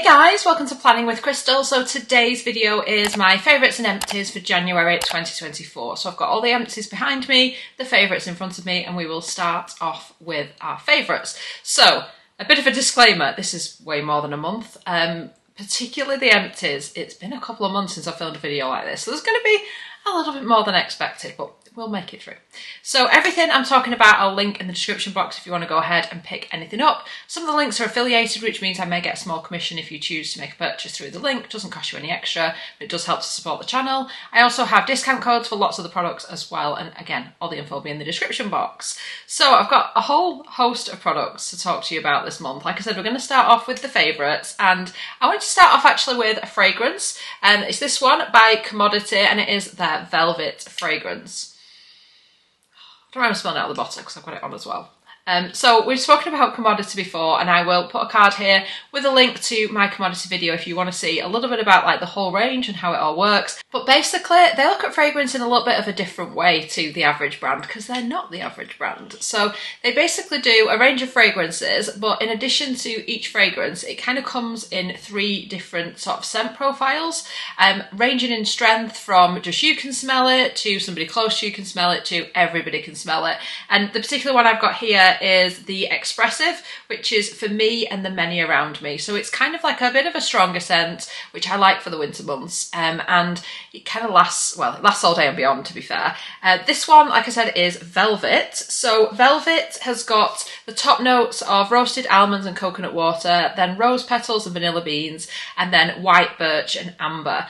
Hey guys, welcome to Planning with Crystal. So today's video is my favourites and empties for January 2024. So I've got all the empties behind me, the favourites in front of me, and we will start off with our favourites. So a bit of a disclaimer, this is way more than a month, particularly the empties. It's been a couple of months since I filmed a video like this, so there's going to be a little bit more than expected, but we'll make it through. So everything I'm talking about I'll link in the description box if you want to go ahead and pick anything up. Some of the links are affiliated, which means I may get a small commission if you choose to make a purchase through the link. It doesn't cost you any extra, but it does help to support the channel. I also have discount codes for lots of the products as well, and again, all the info will be in the description box. So I've got a whole host of products to talk to you about this month. Like I said, we're going to start off with the favourites, and I want to start off actually with a fragrance, and it's this one by Commodity, and it is their Velvet fragrance. I don't remember smelling it out of the bottle because I've got it on as well. So we've spoken about Commodity before, and I will put a card here with a link to my Commodity video if you want to see a little bit about like the whole range and how it all works. But basically they look at fragrance in a little bit of a different way to the average brand, because they're not the average brand. So they basically do a range of fragrances, but in addition to each fragrance, it kind of comes in 3 different sort of scent profiles, ranging in strength from just you can smell it, to somebody close to you can smell it, to everybody can smell it. And the particular one I've got here is the Expressive, which is for me and the many around me. So it's kind of like a bit of a stronger scent, which I like for the winter months, and it kind of lasts, well, it lasts all day and beyond, to be fair. This one, like I said, is Velvet. So Velvet has got the top notes of roasted almonds and coconut water, then rose petals and vanilla beans, and then white birch and amber.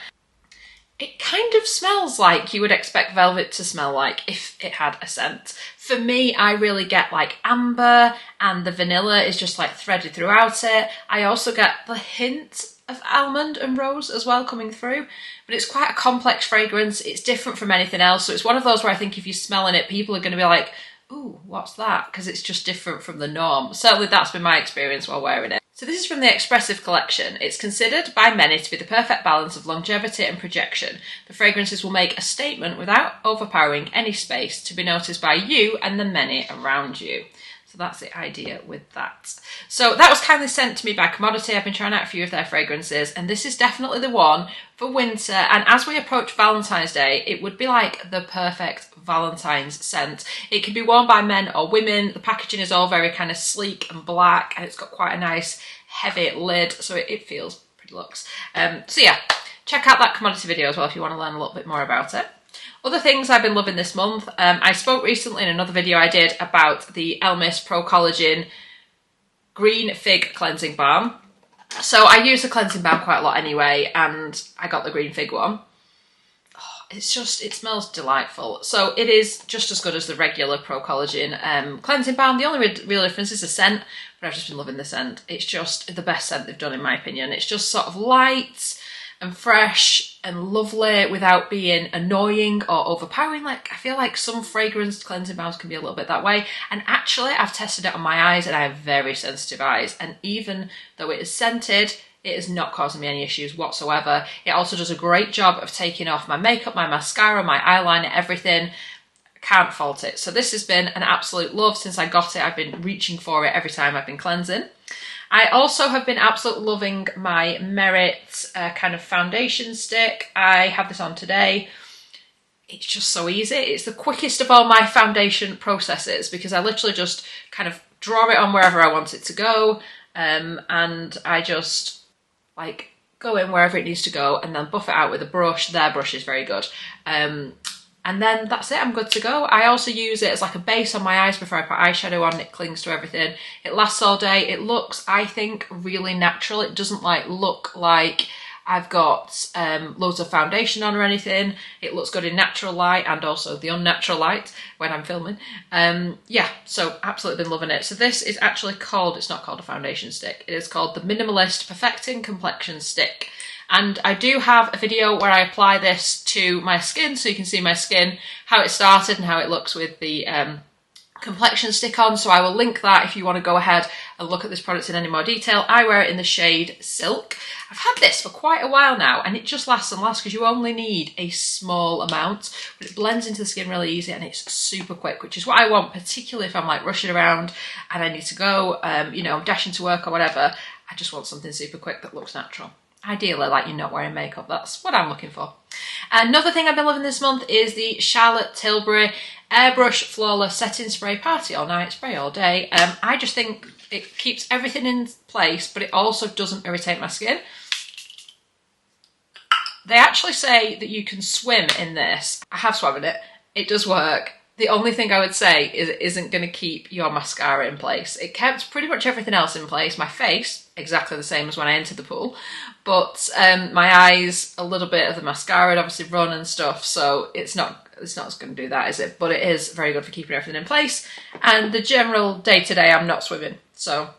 It kind of smells like you would expect Velvet to smell like if it had a scent. For me, I really get like amber, and the vanilla is just like threaded throughout it. I also get the hint of almond and rose as well coming through, but it's quite a complex fragrance. It's different from anything else. So it's one of those where I think if you're smelling it, people are going to be like, ooh, what's that? Because it's just different from the norm. Certainly that's been my experience while wearing it. So this is from the Expressive collection. It's considered by many to be the perfect balance of longevity and projection. The fragrances will make a statement without overpowering any space, to be noticed by you and the many around you. So that's the idea with that. So that was kindly sent to me by Commodity. I've been trying out a few of their fragrances, and this is definitely the one for winter. And as we approach Valentine's Day, it would be like the perfect Valentine's scent. It can be worn by men or women. The packaging is all very kind of sleek and black, and it's got quite a nice heavy lid, so it feels pretty luxe. So yeah, check out that Commodity video as well if you want to learn a little bit more about it. Other things I've been loving this month, I spoke recently in another video I did about the Elmis Pro Collagen Green Fig Cleansing Balm. So I use the cleansing balm quite a lot anyway, and I got the Green Fig one. It's just, it smells delightful. So it is just as good as the regular Pro Collagen cleansing balm. The only real difference is the scent, but I've just been loving the scent. It's just the best scent they've done in my opinion. It's just sort of light and fresh and lovely without being annoying or overpowering. Like, I feel like some fragrance cleansing balms can be a little bit that way. And actually, I've tested it on my eyes, and I have very sensitive eyes. And even though it is scented, it is not causing me any issues whatsoever. It also does a great job of taking off my makeup, my mascara, my eyeliner, everything. Can't fault it. So this has been an absolute love since I got it. I've been reaching for it every time I've been cleansing. I also have been absolutely loving my Merit kind of foundation stick. I have this on today. It's just so easy. It's the quickest of all my foundation processes, because I literally just kind of draw it on wherever I want it to go, and I just like go in wherever it needs to go and then buff it out with a brush. Their brush is very good. And then that's it, I'm good to go. I also use it as like a base on my eyes before I put eyeshadow on. It clings to everything. It lasts all day. It looks, I think, really natural. It doesn't like look like I've got loads of foundation on or anything. It looks good in natural light and also the unnatural light when I'm filming. Yeah, so absolutely been loving it. So this is actually called, it's not called a foundation stick. It is called the Minimalist Perfecting Complexion Stick. And I do have a video where I apply this to my skin, so you can see my skin, how it started and how it looks with the complexion stick on. So I will link that if you want to go ahead and look at this product in any more detail. I wear it in the shade Silk. I've had this for quite a while now, and it just lasts and lasts because you only need a small amount, but it blends into the skin really easy and it's super quick, which is what I want, particularly if I'm like rushing around and I need to go, you know, I'm dashing to work or whatever. I just want something super quick that looks natural. Ideally, like you're not wearing makeup. That's what I'm looking for. Another thing I've been loving this month is the Charlotte Tilbury Airbrush Flawless Setting Spray Party All Night Spray All Day. I just think it keeps everything in place, but it also doesn't irritate my skin. They actually say that you can swim in this. I have swum in it. It does work. The only thing I would say is it isn't going to keep your mascara in place. It kept pretty much everything else in place. My face, exactly the same as when I entered the pool. But my eyes, a little bit of the mascara had obviously run and stuff. So it's not going to do that, is it? But it is very good for keeping everything in place. And the general day-to-day, I'm not swimming. So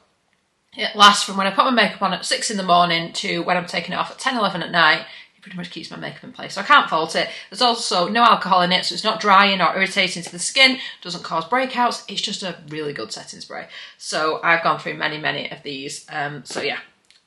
it lasts from when I put my makeup on at 6 in the morning to when I'm taking it off at 10, 11 at night. Pretty much keeps my makeup in place, so I can't fault it. There's also no alcohol in it, so it's not drying or irritating to the skin, doesn't cause breakouts. It's just a really good setting spray. So I've gone through many of these. So yeah,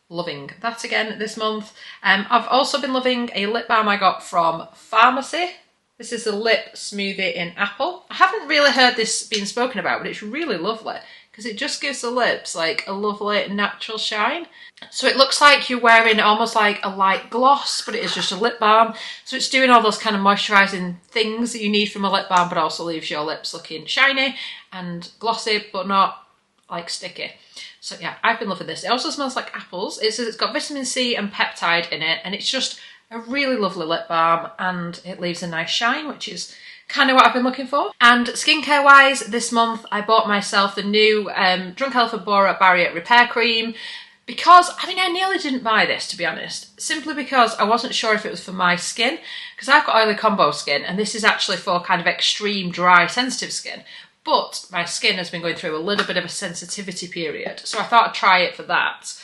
loving that again this month. I've also been loving a lip balm I got from Pharmacy. This is the Lip Smoothie in Apple. I haven't really heard this being spoken about, but it's really lovely because it just gives the lips like a lovely natural shine. So it looks like you're wearing almost like a light gloss, but it is just a lip balm. So it's doing all those kind of moisturising things that you need from a lip balm, but also leaves your lips looking shiny and glossy, but not like sticky. So yeah, I've been loving this. It also smells like apples. It says it's got vitamin C and peptide in it, and it's just a really lovely lip balm, and it leaves a nice shine, which is kind of what I've been looking for. And skincare wise, this month I bought myself the new Drunk Elephant Bora Barrier Repair Cream, because, I mean, I nearly didn't buy this, to be honest, simply because I wasn't sure if it was for my skin, because I've got oily combo skin, and this is actually for kind of extreme dry sensitive skin. But my skin has been going through a little bit of a sensitivity period, so I thought I'd try it for that.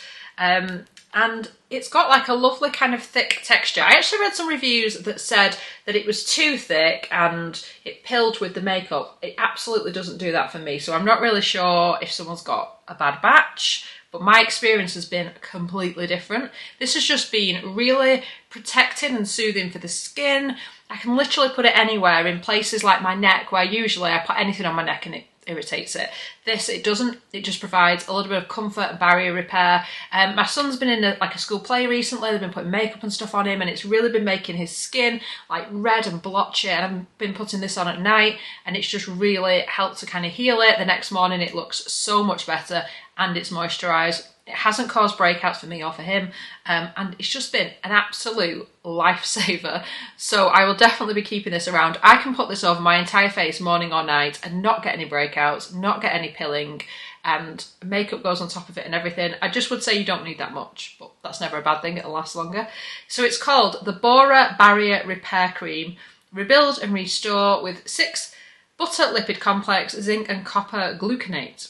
And it's got like a lovely kind of thick texture. I actually read some reviews that said that it was too thick and it pilled with the makeup. It absolutely doesn't do that for me, so I'm not really sure if someone's got a bad batch, but my experience has been completely different. This has just been really protecting and soothing for the skin. I can literally put it anywhere, in places like my neck, where usually I put anything on my neck and it irritates it. This, it doesn't. It just provides a little bit of comfort and barrier repair. My son's been in a school play recently. They've been putting makeup and stuff on him, and it's really been making his skin like red and blotchy, and I've been putting this on at night, and it's just really helped to kind of heal it. The next morning it looks so much better, and it's moisturised. It hasn't caused breakouts for me or for him, and it's just been an absolute lifesaver. So I will definitely be keeping this around. I can put this over my entire face morning or night and not get any breakouts, not get any pilling, and makeup goes on top of it and everything. I just would say you don't need that much, but that's never a bad thing, it'll last longer. So it's called the Bora Barrier Repair Cream. Rebuild and restore with 6 butter lipid complex, zinc and copper gluconate.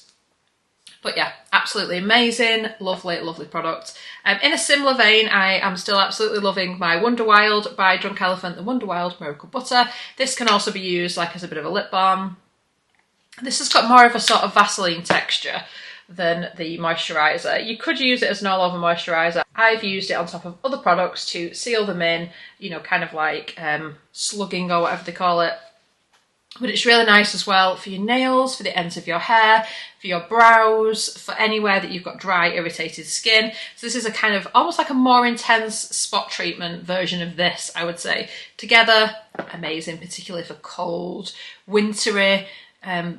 But yeah, absolutely amazing, lovely, lovely product. In a similar vein, I am still absolutely loving my Wonder Wild by Drunk Elephant, the Wonder Wild Miracle Butter. This can also be used like as a bit of a lip balm. This has got more of a sort of Vaseline texture than the moisturiser. You could use it as an all-over moisturiser. I've used it on top of other products to seal them in, you know, kind of like slugging or whatever they call it. But it's really nice as well for your nails, for the ends of your hair, for your brows, for anywhere that you've got dry, irritated skin. So this is a kind of almost like a more intense spot treatment version of this, I would say. Together, amazing, particularly for cold, wintry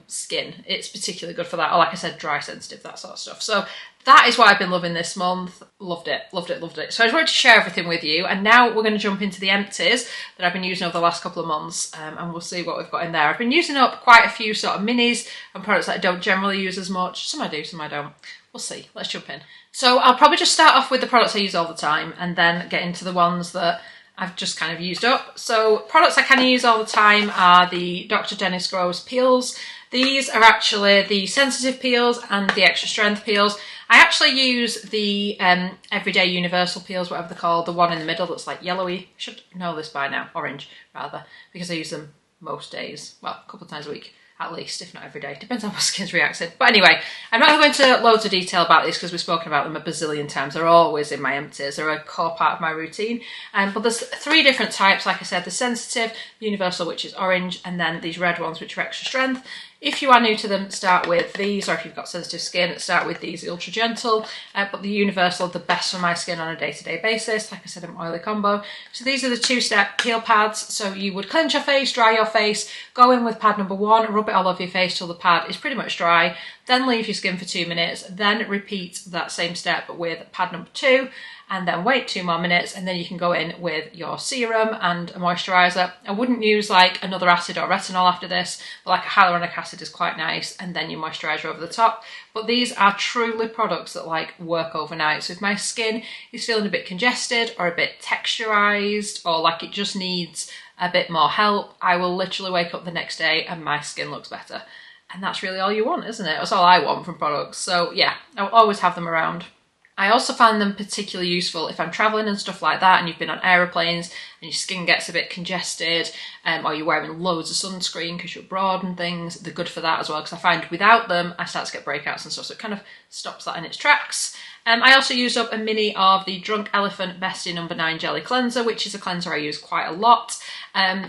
skin. It's particularly good for that. Or like I said, dry, sensitive, that sort of stuff. So that is what I've been loving this month. Loved it, loved it, loved it. So I just wanted to share everything with you. And now we're going to jump into the Empties that I've been using over the last couple of months. And we'll see what we've got in there. I've been using up quite a few sort of minis and products that I don't generally use as much. Some I do, some I don't. We'll see. Let's jump in. So I'll probably just start off with the products I use all the time and then get into the ones that I've just kind of used up. So products I kind of use all the time are the Dr. Dennis Gross peels. These are actually the sensitive peels and the extra strength peels. I actually use the everyday universal peels, whatever they're called, the one in the middle that's like yellowy. Should know this by now, orange rather, because I use them most days, well, a couple of times a week at least, if not every day. Depends on how my skin's reacting. But anyway, I'm not going to go into loads of detail about these because we've spoken about them a bazillion times. They're always in my empties. They're a core part of my routine. But there's 3 different types, like I said, the sensitive, the universal, which is orange, and then these red ones, which are extra strength. If you are new to them, start with these, or if you've got sensitive skin, start with these, the Ultra Gentle, but the Universal, the best for my skin on a day-to-day basis. Like I said, I'm oily combo. So these are the 2-step peel pads. So you would cleanse your face, dry your face, go in with pad number 1, rub it all over your face till the pad is pretty much dry, then leave your skin for 2 minutes, then repeat that same step with pad number 2, and then wait 2 more minutes, and then you can go in with your serum and a moisturiser. I wouldn't use like another acid or retinol after this, but like a hyaluronic acid is quite nice, and then your moisturiser over the top. But these are truly products that like work overnight. So if my skin is feeling a bit congested or a bit texturised, or like it just needs a bit more help, I will literally wake up the next day and my skin looks better. And that's really all you want, isn't it? That's all I want from products. So yeah, I'll always have them around. I also find them particularly useful if I'm travelling and stuff like that, and you've been on aeroplanes and your skin gets a bit congested, or you're wearing loads of sunscreen because you're abroad and things. They're good for that as well, because I find without them I start to get breakouts and stuff, so it kind of stops that in its tracks. I also used up a mini of the Drunk Elephant Bestie No. 9 Jelly Cleanser, which is a cleanser I use quite a lot.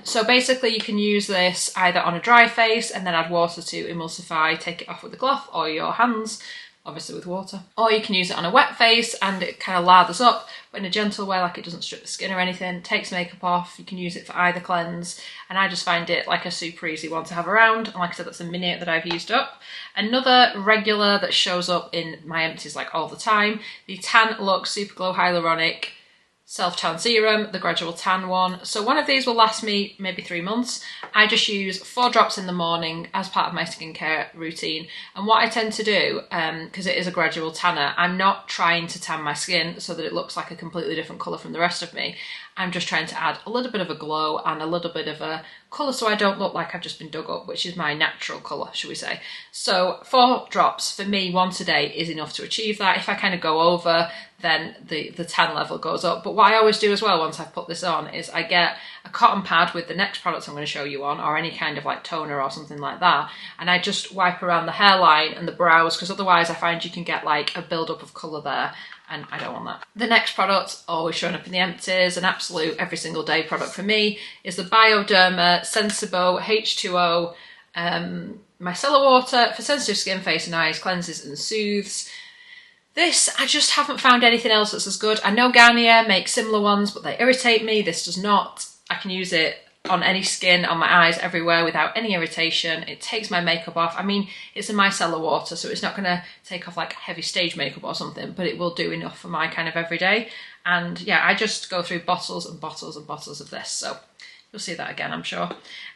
So basically you can use this either on a dry face and then add water to emulsify, take it off with a cloth or your hands, obviously with water. Or you can use it on a wet face and it kind of lathers up, but in a gentle way, like it doesn't strip the skin or anything, takes makeup off. You can use it for either cleanse, and I just find it like a super easy one to have around. And like I said, that's a mini that I've used up. Another regular that shows up in my empties like all the time, the Tan Luxe Super Glow Hyaluronic Self-Tan Serum, the gradual tan one. So one of these will last me maybe 3 months. I just use 4 drops in the morning as part of my skincare routine. And what I tend to do, because it is a gradual tanner, I'm not trying to tan my skin so that it looks like a completely different colour from the rest of me. I'm just trying to add a little bit of a glow and a little bit of a colour so I don't look like I've just been dug up, which is my natural colour, should we say. So 4 drops for me once a day is enough to achieve that. If I kind of go over, then the tan level goes up. But what I always do as well once I've put this on is I get a cotton pad with the next product I'm going to show you on, or any kind of like toner or something like that, and I just wipe around the hairline and the brows, because otherwise I find you can get like a build-up of colour there, and I don't want that. The next product, always showing up in the empties, an absolute every single day product for me, is the Bioderma Sensibo H2O micellar water for sensitive skin, face and eyes, cleanses and soothes. This, I just haven't found anything else that's as good. I know Garnier makes similar ones, but they irritate me. This does not. I can use it on any skin, on my eyes, everywhere without any irritation. It takes my makeup off. I mean, it's a micellar water, so it's not going to take off like heavy stage makeup or something, but it will do enough for my kind of everyday. And yeah, I just go through bottles and bottles and bottles of this, so you'll see that again, I'm sure.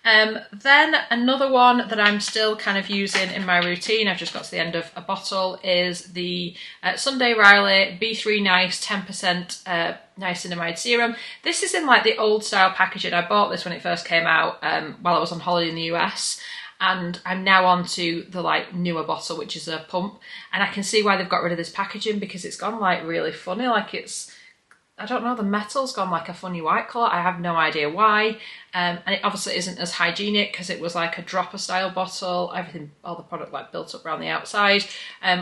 Then another one that I'm still kind of using in my routine, I've just got to the end of a bottle, is the Sunday Riley B3 Nice 10% niacinamide serum. This is in like the old style packaging. I bought this when it first came out while I was on holiday in the US, and I'm now on to the like newer bottle, which is a pump, and I can see why they've got rid of this packaging, because it's gone like really funny, like it's, I don't know, the metal's gone like a funny white colour. I have no idea why. And it obviously isn't as hygienic because it was like a dropper style bottle, everything, all the product like built up around the outside.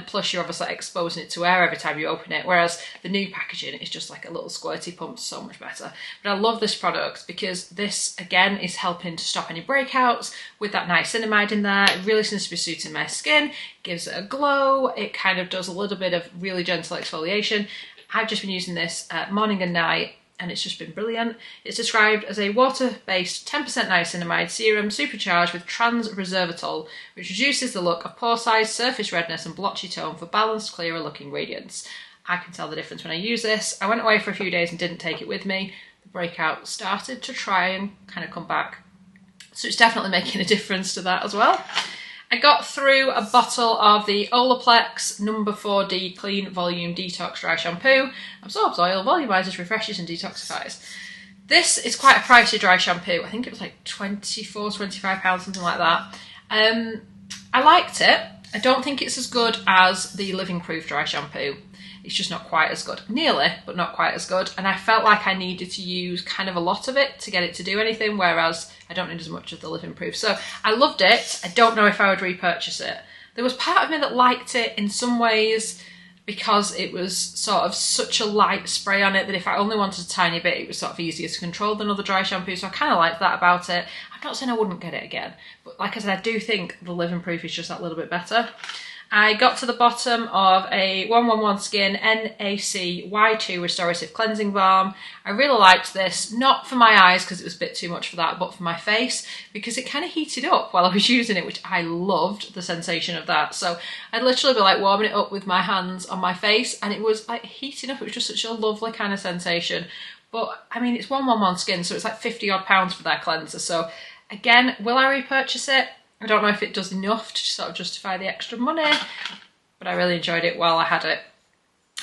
Plus you're obviously exposing it to air every time you open it, whereas the new packaging is just like a little squirty pump, so much better. But I love this product because this again is helping to stop any breakouts with that niacinamide in there. It really seems to be suiting my skin, gives it a glow, it kind of does a little bit of really gentle exfoliation. I've just been using this morning and night, and it's just been brilliant. It's described as a water-based 10% niacinamide serum supercharged with trans resveratrol, which reduces the look of pore size, surface redness and blotchy tone for balanced, clearer looking radiance. I can tell the difference when I use this. I went away for a few days and didn't take it with me. The breakout started to try and kind of come back. So it's definitely making a difference to that as well. I got through a bottle of the Olaplex No. 4D Clean Volume Detox Dry Shampoo. Absorbs oil, volumizes, refreshes and detoxifies. This is quite a pricey dry shampoo. I think it was like £24–25, something like that. I liked it. I don't think it's as good as the Living Proof dry shampoo. It's just not quite as good. Nearly, but not quite as good. And I felt like I needed to use kind of a lot of it to get it to do anything, whereas I don't need as much of the Living Proof. So I loved it. I don't know if I would repurchase it. There was part of me that liked it in some ways because it was sort of such a light spray on it that if I only wanted a tiny bit, it was sort of easier to control than other dry shampoos. So I kind of liked that about it. I'm not saying I wouldn't get it again, but like I said, I do think the Living Proof is just that little bit better. I got to the bottom of a 111 Skin NAC Y2 Restorative Cleansing Balm. I really liked this, not for my eyes because it was a bit too much for that, but for my face, because it kind of heated up while I was using it, which I loved the sensation of that. So I'd literally be like warming it up with my hands on my face, and it was like heating up. It was just such a lovely kind of sensation. But I mean, it's 111 Skin, so it's like 50 odd pounds for their cleanser. So again, will I repurchase it? I don't know if it does enough to sort of justify the extra money, but I really enjoyed it while I had it.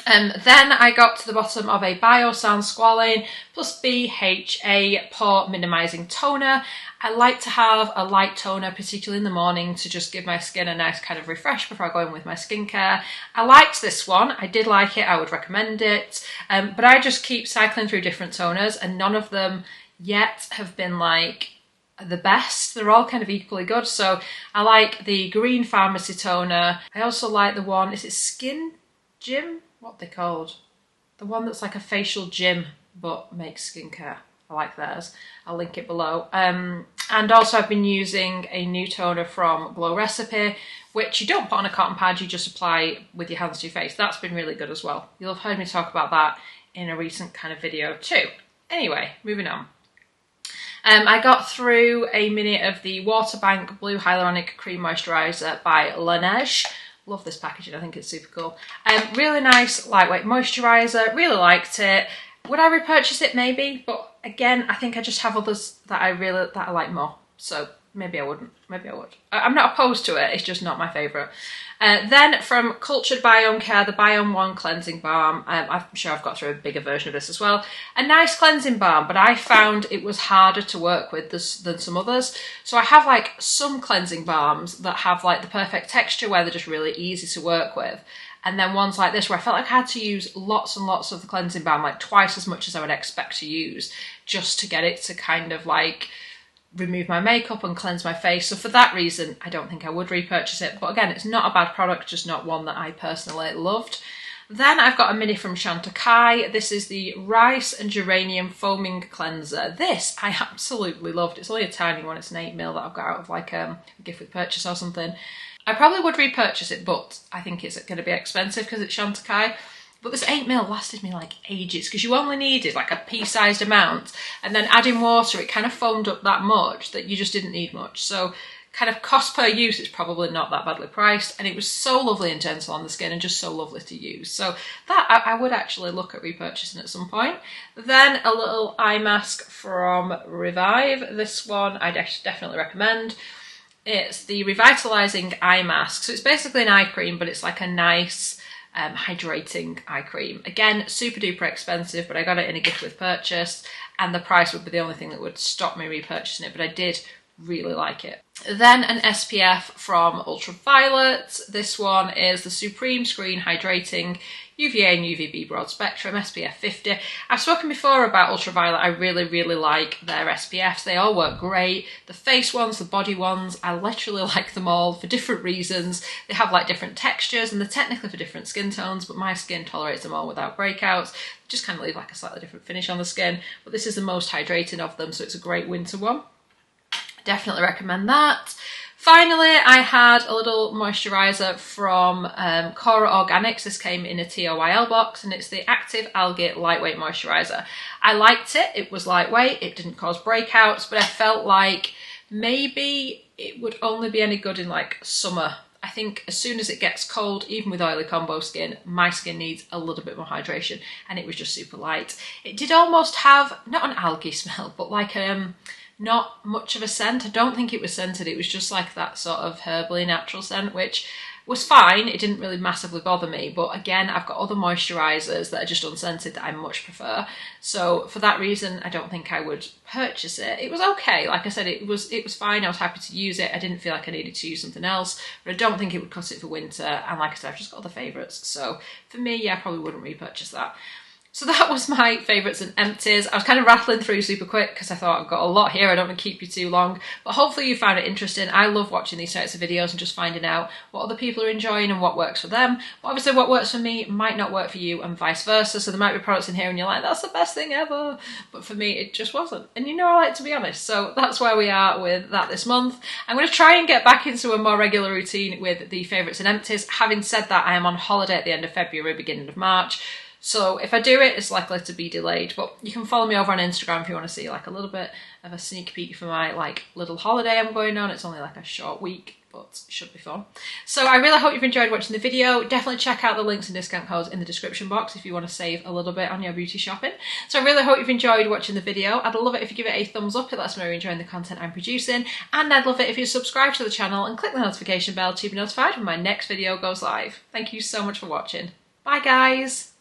Then I got to the bottom of a Biosan Squalane plus BHA Pore Minimising Toner. I like to have a light toner, particularly in the morning, to just give my skin a nice kind of refresh before I go in with my skincare. I liked this one. I did like it. I would recommend it. But I just keep cycling through different toners, and none of them yet have been like the best. They're all kind of equally good. So I like the Green Pharmacy Toner. I also like the one, is it Skin Gym? What are they called? The one that's like a facial gym but makes skincare. I like theirs. I'll link it below. And also I've been using a new toner from Glow Recipe, which you don't put on a cotton pad, you just apply with your hands to your face. That's been really good as well. You'll have heard me talk about that in a recent kind of video too. Anyway, moving on. I got through a minute of the Waterbank Blue Hyaluronic Cream Moisturiser by Laneige. Love this packaging, I think it's super cool. Really nice, lightweight moisturiser, really liked it. Would I repurchase it? Maybe, but again, I think I just have others that I like more. So maybe I wouldn't, maybe I would. I'm not opposed to it, it's just not my favourite. Then from Cultured Biome Care, the Biome 1 Cleansing Balm. I'm sure I've got through a bigger version of this as well. A nice cleansing balm, but I found it was harder to work with than some others. So I have like some cleansing balms that have like the perfect texture where they're just really easy to work with. And then ones like this where I felt like I had to use lots and lots of the cleansing balm, like twice as much as I would expect to use, just to get it to kind of like remove my makeup and cleanse my face. So for that reason, I don't think I would repurchase it. But again, it's not a bad product, just not one that I personally loved. Then I've got a mini from Chantecaille. This is the Rice and Geranium Foaming Cleanser. This I absolutely loved. It's only a tiny one. It's an 8ml that I've got out of like a gift with purchase or something. I probably would repurchase it, but I think it's going to be expensive because it's Chantecaille. But this 8ml lasted me like ages because you only needed like a pea-sized amount, and then adding water, it kind of foamed up that much that you just didn't need much. So kind of cost per use, it's probably not that badly priced, and it was so lovely and gentle on the skin and just so lovely to use. So that I would actually look at repurchasing at some point. Then a little eye mask from Revive. This one I definitely recommend. It's the Revitalizing Eye Mask. So it's basically an eye cream, but it's like a nice hydrating eye cream. Again, super duper expensive, but I got it in a gift with purchase, and the price would be the only thing that would stop me repurchasing it, but I did really like it. Then an SPF from Ultraviolet. This one is the Supreme Screen Hydrating UVA and UVB Broad Spectrum SPF 50. I've spoken before about Ultraviolet. I really like their SPFs. They all work great. The face ones, the body ones, I literally like them all for different reasons. They have like different textures and they're technically for different skin tones, but my skin tolerates them all without breakouts. Just kind of leave like a slightly different finish on the skin, but this is the most hydrating of them, so it's a great winter one. Definitely recommend that. Finally, I had a little moisturiser from Cora Organics. This came in a TOYL box, and it's the Active Algae Lightweight Moisturiser. I liked it. It was lightweight. It didn't cause breakouts, but I felt like maybe it would only be any good in like summer. I think as soon as it gets cold, even with oily combo skin, my skin needs a little bit more hydration, and it was just super light. It did almost have, not an algae smell, but like not much of a scent. I don't think it was scented. It was just like that sort of herbally natural scent, which was fine. It didn't really massively bother me. But again, I've got other moisturisers that are just unscented that I much prefer. So for that reason, I don't think I would purchase it. It was okay. Like I said, it was fine. I was happy to use it. I didn't feel like I needed to use something else, but I don't think it would cut it for winter. And like I said, I've just got other favourites. So for me, yeah, I probably wouldn't repurchase that. So that was my favourites and empties. I was kind of rattling through super quick because I thought I've got a lot here. I don't want to keep you too long, but hopefully you found it interesting. I love watching these types of videos and just finding out what other people are enjoying and what works for them. But obviously what works for me might not work for you and vice versa. So there might be products in here and you're like, that's the best thing ever. But for me, it just wasn't. And you know I like to be honest. So that's where we are with that this month. I'm going to try and get back into a more regular routine with the favourites and empties. Having said that, I am on holiday at the end of February, beginning of March. So if I do it, it's likely to be delayed, but you can follow me over on Instagram if you want to see like a little bit of a sneak peek for my like little holiday I'm going on. It's only like a short week, but it should be fun. So I really hope you've enjoyed watching the video. Definitely check out the links and discount codes in the description box if you want to save a little bit on your beauty shopping. So I really hope you've enjoyed watching the video. I'd love it if you give it a thumbs up. It lets me know you're enjoying the content I'm producing. And I'd love it if you subscribe to the channel and click the notification bell to be notified when my next video goes live. Thank you so much for watching. Bye guys.